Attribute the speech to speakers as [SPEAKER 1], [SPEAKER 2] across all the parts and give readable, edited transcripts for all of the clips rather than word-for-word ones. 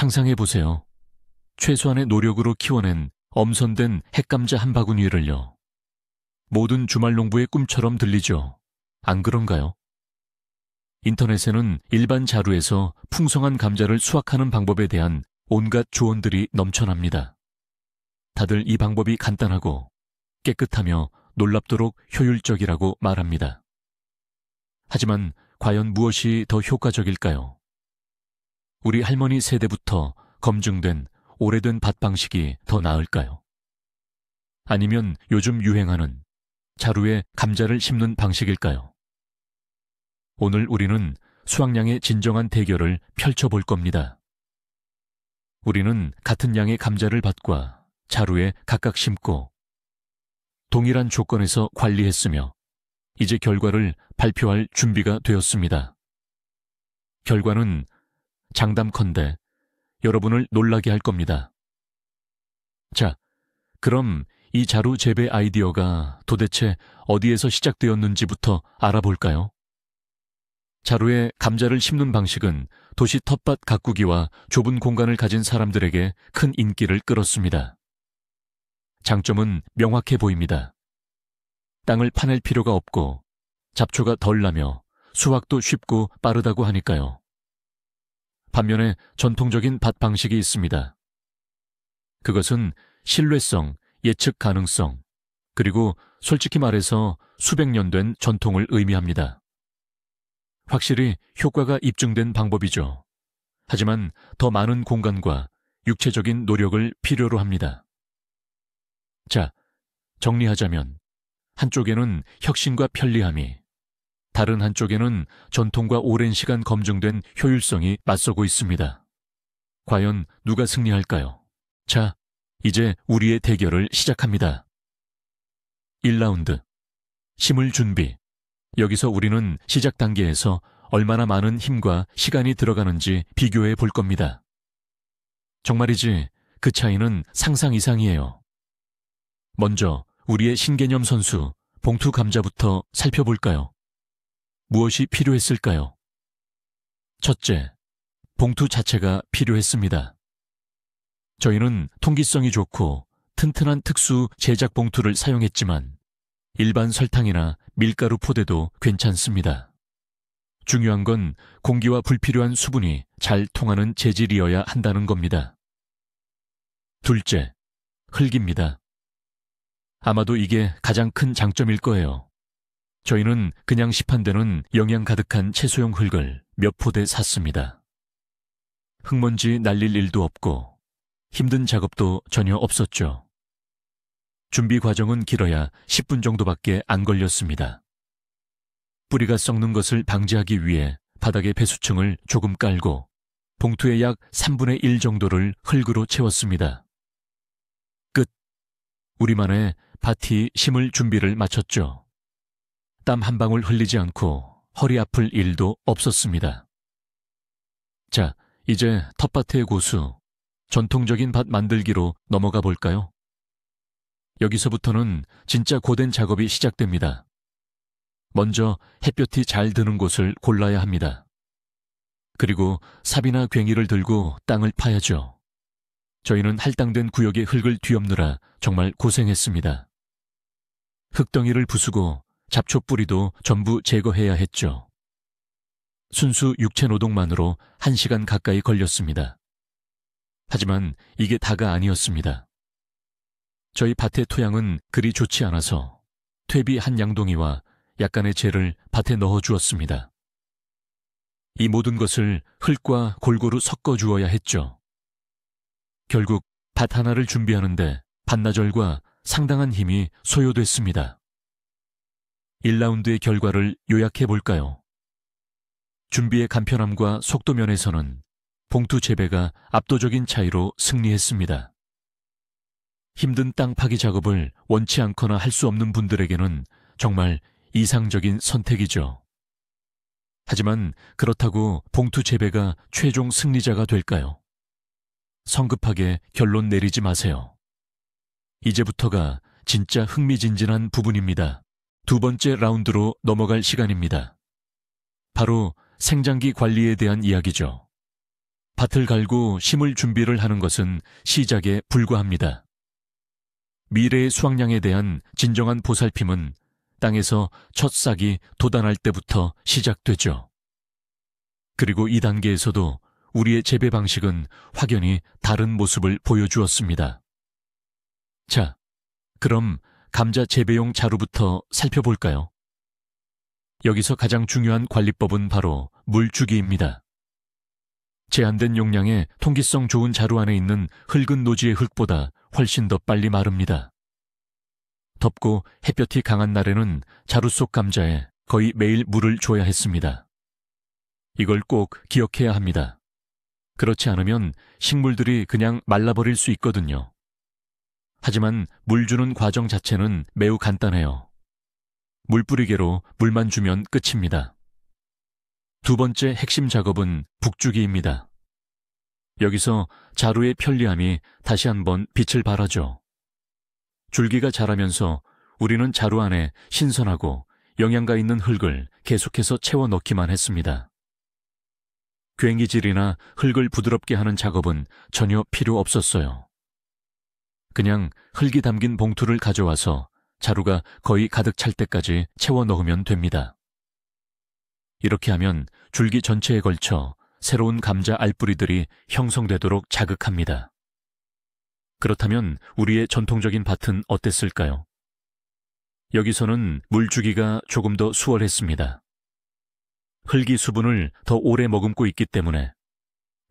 [SPEAKER 1] 상상해 보세요. 최소한의 노력으로 키워낸 엄선된 핵감자 한 바구니를요. 모든 주말 농부의 꿈처럼 들리죠. 안 그런가요? 인터넷에는 일반 자루에서 풍성한 감자를 수확하는 방법에 대한 온갖 조언들이 넘쳐납니다. 다들 이 방법이 간단하고 깨끗하며 놀랍도록 효율적이라고 말합니다. 하지만 과연 무엇이 더 효과적일까요? 우리 할머니 세대부터 검증된 오래된 밭 방식이 더 나을까요? 아니면 요즘 유행하는 자루에 감자를 심는 방식일까요? 오늘 우리는 수확량의 진정한 대결을 펼쳐볼 겁니다. 우리는 같은 양의 감자를 밭과 자루에 각각 심고 동일한 조건에서 관리했으며 이제 결과를 발표할 준비가 되었습니다. 결과는 장담컨대 여러분을 놀라게 할 겁니다. 자, 그럼 이 자루 재배 아이디어가 도대체 어디에서 시작되었는지부터 알아볼까요? 자루에 감자를 심는 방식은 도시 텃밭 가꾸기와 좁은 공간을 가진 사람들에게 큰 인기를 끌었습니다. 장점은 명확해 보입니다. 땅을 파낼 필요가 없고 잡초가 덜 나며 수확도 쉽고 빠르다고 하니까요. 반면에 전통적인 밭 방식이 있습니다. 그것은 신뢰성, 예측 가능성, 그리고 솔직히 말해서 수백 년 된 전통을 의미합니다. 확실히 효과가 입증된 방법이죠. 하지만 더 많은 공간과 육체적인 노력을 필요로 합니다. 자, 정리하자면 한쪽에는 혁신과 편리함이, 다른 한쪽에는 전통과 오랜 시간 검증된 효율성이 맞서고 있습니다. 과연 누가 승리할까요? 자, 이제 우리의 대결을 시작합니다. 1라운드. 심을 준비. 여기서 우리는 시작 단계에서 얼마나 많은 힘과 시간이 들어가는지 비교해 볼 겁니다. 정말이지 그 차이는 상상 이상이에요. 먼저 우리의 신개념 선수 봉투 감자부터 살펴볼까요? 무엇이 필요했을까요? 첫째, 봉투 자체가 필요했습니다. 저희는 통기성이 좋고 튼튼한 특수 제작 봉투를 사용했지만 일반 설탕이나 밀가루 포대도 괜찮습니다. 중요한 건 공기와 불필요한 수분이 잘 통하는 재질이어야 한다는 겁니다. 둘째, 흙입니다. 아마도 이게 가장 큰 장점일 거예요. 저희는 그냥 시판되는 영양 가득한 채소용 흙을 몇 포대 샀습니다. 흙먼지 날릴 일도 없고 힘든 작업도 전혀 없었죠. 준비 과정은 길어야 10분 정도밖에 안 걸렸습니다. 뿌리가 썩는 것을 방지하기 위해 바닥에 배수층을 조금 깔고 봉투의 약 3분의 1 정도를 흙으로 채웠습니다. 끝. 우리만의 밭이 심을 준비를 마쳤죠. 땀 한 방울 흘리지 않고 허리 아플 일도 없었습니다. 자, 이제 텃밭의 고수, 전통적인 밭 만들기로 넘어가 볼까요? 여기서부터는 진짜 고된 작업이 시작됩니다. 먼저 햇볕이 잘 드는 곳을 골라야 합니다. 그리고 삽이나 괭이를 들고 땅을 파야죠. 저희는 할당된 구역의 흙을 뒤엎느라 정말 고생했습니다. 흙덩이를 부수고 잡초 뿌리도 전부 제거해야 했죠. 순수 육체 노동만으로 1시간 가까이 걸렸습니다. 하지만 이게 다가 아니었습니다. 저희 밭의 토양은 그리 좋지 않아서 퇴비 한 양동이와 약간의 재를 밭에 넣어 주었습니다. 이 모든 것을 흙과 골고루 섞어 주어야 했죠. 결국 밭 하나를 준비하는데 반나절과 상당한 힘이 소요됐습니다. 1라운드의 결과를 요약해 볼까요? 준비의 간편함과 속도 면에서는 봉투 재배가 압도적인 차이로 승리했습니다. 힘든 땅 파기 작업을 원치 않거나 할 수 없는 분들에게는 정말 이상적인 선택이죠. 하지만 그렇다고 봉투 재배가 최종 승리자가 될까요? 성급하게 결론 내리지 마세요. 이제부터가 진짜 흥미진진한 부분입니다. 두 번째 라운드로 넘어갈 시간입니다. 바로 생장기 관리에 대한 이야기죠. 밭을 갈고 심을 준비를 하는 것은 시작에 불과합니다. 미래의 수확량에 대한 진정한 보살핌은 땅에서 첫 싹이 돋아날 때부터 시작되죠. 그리고 이 단계에서도 우리의 재배 방식은 확연히 다른 모습을 보여주었습니다. 자, 그럼 감자 재배용 자루부터 살펴볼까요? 여기서 가장 중요한 관리법은 바로 물주기입니다. 제한된 용량의 통기성 좋은 자루 안에 있는 흙은 노지의 흙보다 훨씬 더 빨리 마릅니다. 덥고 햇볕이 강한 날에는 자루 속 감자에 거의 매일 물을 줘야 했습니다. 이걸 꼭 기억해야 합니다. 그렇지 않으면 식물들이 그냥 말라버릴 수 있거든요. 하지만 물 주는 과정 자체는 매우 간단해요. 물뿌리개로 물만 주면 끝입니다. 두 번째 핵심 작업은 북주기입니다. 여기서 자루의 편리함이 다시 한번 빛을 발하죠. 줄기가 자라면서 우리는 자루 안에 신선하고 영양가 있는 흙을 계속해서 채워 넣기만 했습니다. 괭이질이나 흙을 부드럽게 하는 작업은 전혀 필요 없었어요. 그냥 흙이 담긴 봉투를 가져와서 자루가 거의 가득 찰 때까지 채워 넣으면 됩니다. 이렇게 하면 줄기 전체에 걸쳐 새로운 감자 알뿌리들이 형성되도록 자극합니다. 그렇다면 우리의 전통적인 밭은 어땠을까요? 여기서는 물주기가 조금 더 수월했습니다. 흙이 수분을 더 오래 머금고 있기 때문에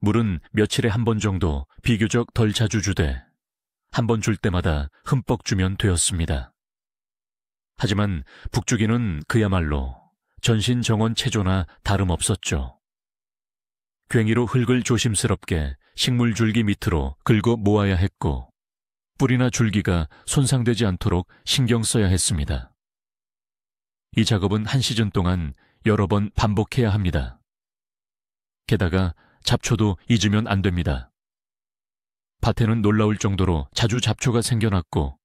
[SPEAKER 1] 물은 며칠에 한 번 정도 비교적 덜 자주 주되 한 번 줄 때마다 흠뻑 주면 되었습니다. 하지만 북주기는 그야말로 전신정원 체조나 다름없었죠. 괭이로 흙을 조심스럽게 식물 줄기 밑으로 긁어 모아야 했고 뿌리나 줄기가 손상되지 않도록 신경 써야 했습니다. 이 작업은 한 시즌 동안 여러 번 반복해야 합니다. 게다가 잡초도 잊으면 안 됩니다. 밭에는 놀라울 정도로 자주 잡초가 생겨났고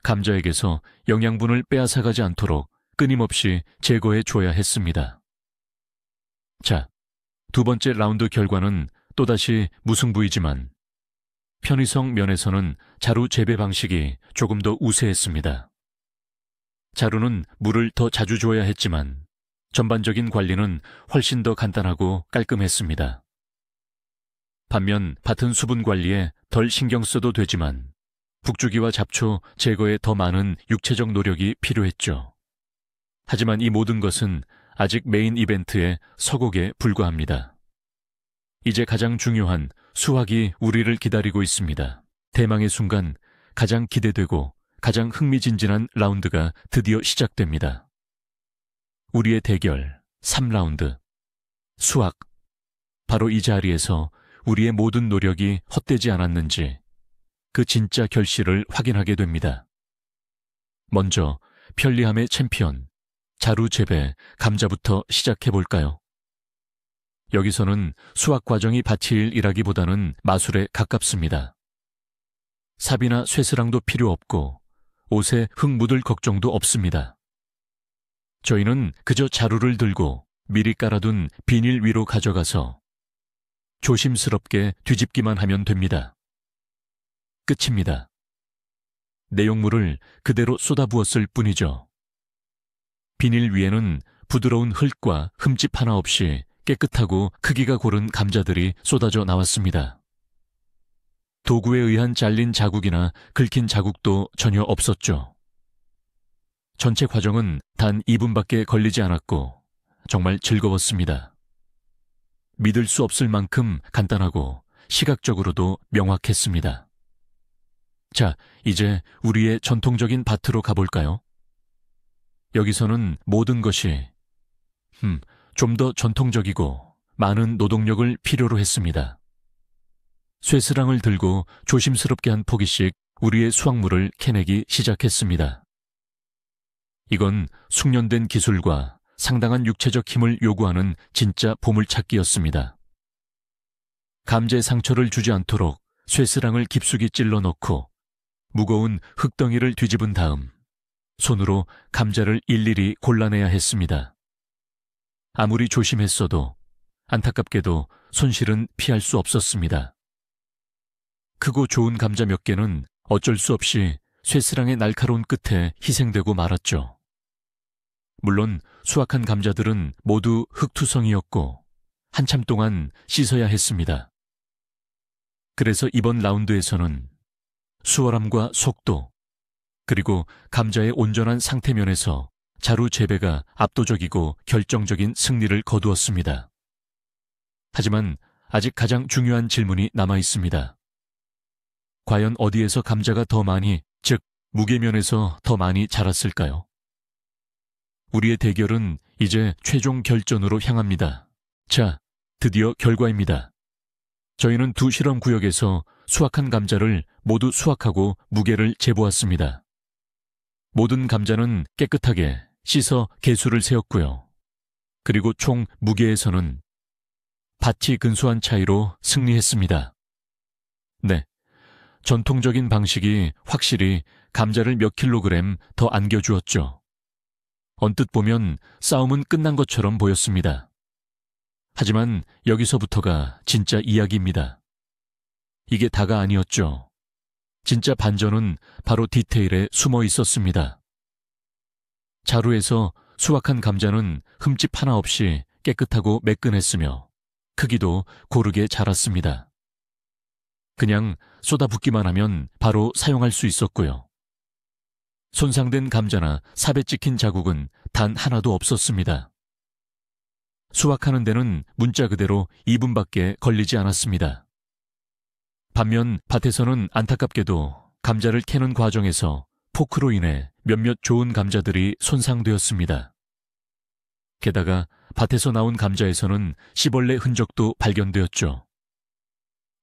[SPEAKER 1] 감자에게서 영양분을 빼앗아가지 않도록 끊임없이 제거해 줘야 했습니다. 자, 두 번째 라운드 결과는 또다시 무승부이지만 편의성 면에서는 자루 재배 방식이 조금 더 우세했습니다. 자루는 물을 더 자주 줘야 했지만 전반적인 관리는 훨씬 더 간단하고 깔끔했습니다. 반면 밭은 수분 관리에 덜 신경 써도 되지만 북주기와 잡초 제거에 더 많은 육체적 노력이 필요했죠. 하지만 이 모든 것은 아직 메인 이벤트의 서곡에 불과합니다. 이제 가장 중요한 수확이 우리를 기다리고 있습니다. 대망의 순간 가장 기대되고 가장 흥미진진한 라운드가 드디어 시작됩니다. 우리의 대결 3라운드 수확. 바로 이 자리에서 우리의 모든 노력이 헛되지 않았는지 그 진짜 결실을 확인하게 됩니다. 먼저 편리함의 챔피언 자루 재배 감자부터 시작해볼까요? 여기서는 수확 과정이 밭일 일하기보다는 마술에 가깝습니다. 삽이나 쇠스랑도 필요 없고 옷에 흙 묻을 걱정도 없습니다. 저희는 그저 자루를 들고 미리 깔아둔 비닐 위로 가져가서 조심스럽게 뒤집기만 하면 됩니다. 끝입니다. 내용물을 그대로 쏟아부었을 뿐이죠. 비닐 위에는 부드러운 흙과 흠집 하나 없이 깨끗하고 크기가 고른 감자들이 쏟아져 나왔습니다. 도구에 의한 잘린 자국이나 긁힌 자국도 전혀 없었죠. 전체 과정은 단 2분밖에 걸리지 않았고 정말 즐거웠습니다. 믿을 수 없을 만큼 간단하고 시각적으로도 명확했습니다. 자, 이제 우리의 전통적인 밭으로 가볼까요? 여기서는 모든 것이 좀 더 전통적이고 많은 노동력을 필요로 했습니다. 쇠스랑을 들고 조심스럽게 한 포기씩 우리의 수확물을 캐내기 시작했습니다. 이건 숙련된 기술과 상당한 육체적 힘을 요구하는 진짜 보물찾기였습니다. 감자에 상처를 주지 않도록 쇠스랑을 깊숙이 찔러 넣고 무거운 흙덩이를 뒤집은 다음 손으로 감자를 일일이 골라내야 했습니다. 아무리 조심했어도 안타깝게도 손실은 피할 수 없었습니다. 크고 좋은 감자 몇 개는 어쩔 수 없이 쇠스랑의 날카로운 끝에 희생되고 말았죠. 물론 수확한 감자들은 모두 흙투성이었고 한참 동안 씻어야 했습니다. 그래서 이번 라운드에서는 수월함과 속도, 그리고 감자의 온전한 상태 면에서 자루 재배가 압도적이고 결정적인 승리를 거두었습니다. 하지만 아직 가장 중요한 질문이 남아 있습니다. 과연 어디에서 감자가 더 많이, 즉 무게면에서 더 많이 자랐을까요? 우리의 대결은 이제 최종 결전으로 향합니다. 자, 드디어 결과입니다. 저희는 두 실험 구역에서 수확한 감자를 모두 수확하고 무게를 재보았습니다. 모든 감자는 깨끗하게 씻어 개수를 세었고요. 그리고 총 무게에서는 밭이 근소한 차이로 승리했습니다. 네, 전통적인 방식이 확실히 감자를 몇 킬로그램 더 안겨주었죠. 언뜻 보면 싸움은 끝난 것처럼 보였습니다. 하지만 여기서부터가 진짜 이야기입니다. 이게 다가 아니었죠. 진짜 반전은 바로 디테일에 숨어 있었습니다. 자루에서 수확한 감자는 흠집 하나 없이 깨끗하고 매끈했으며 크기도 고르게 자랐습니다. 그냥 쏟아붓기만 하면 바로 사용할 수 있었고요. 손상된 감자나 삽에 찍힌 자국은 단 하나도 없었습니다. 수확하는 데는 문자 그대로 2분밖에 걸리지 않았습니다. 반면 밭에서는 안타깝게도 감자를 캐는 과정에서 포크로 인해 몇몇 좋은 감자들이 손상되었습니다. 게다가 밭에서 나온 감자에서는 씨벌레 흔적도 발견되었죠.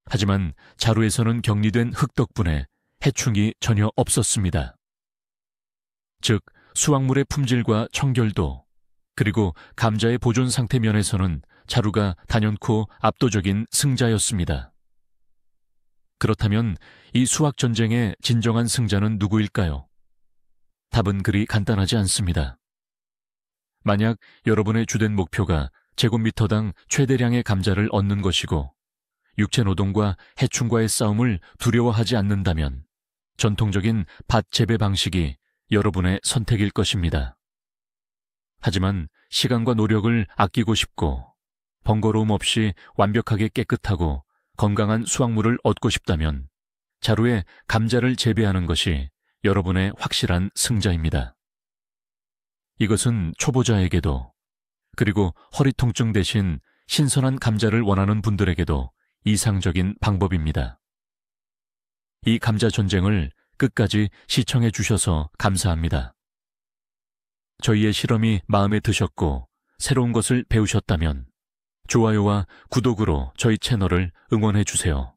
[SPEAKER 1] 하지만 자루에서는 격리된 흙 덕분에 해충이 전혀 없었습니다. 즉, 수확물의 품질과 청결도, 그리고 감자의 보존 상태 면에서는 자루가 단연코 압도적인 승자였습니다. 그렇다면 이 수확 전쟁의 진정한 승자는 누구일까요? 답은 그리 간단하지 않습니다. 만약 여러분의 주된 목표가 제곱미터당 최대량의 감자를 얻는 것이고 육체노동과 해충과의 싸움을 두려워하지 않는다면 전통적인 밭 재배 방식이 여러분의 선택일 것입니다. 하지만 시간과 노력을 아끼고 싶고 번거로움 없이 완벽하게 깨끗하고 건강한 수확물을 얻고 싶다면 자루에 감자를 재배하는 것이 여러분의 확실한 승자입니다. 이것은 초보자에게도, 그리고 허리 통증 대신 신선한 감자를 원하는 분들에게도 이상적인 방법입니다. 이 감자 전쟁을 끝까지 시청해 주셔서 감사합니다. 저희의 실험이 마음에 드셨고 새로운 것을 배우셨다면 좋아요와 구독으로 저희 채널을 응원해 주세요.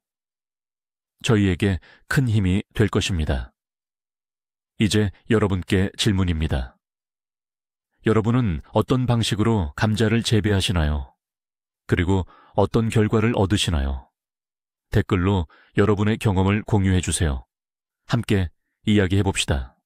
[SPEAKER 1] 저희에게 큰 힘이 될 것입니다. 이제 여러분께 질문입니다. 여러분은 어떤 방식으로 감자를 재배하시나요? 그리고 어떤 결과를 얻으시나요? 댓글로 여러분의 경험을 공유해 주세요. 함께 이야기해 봅시다.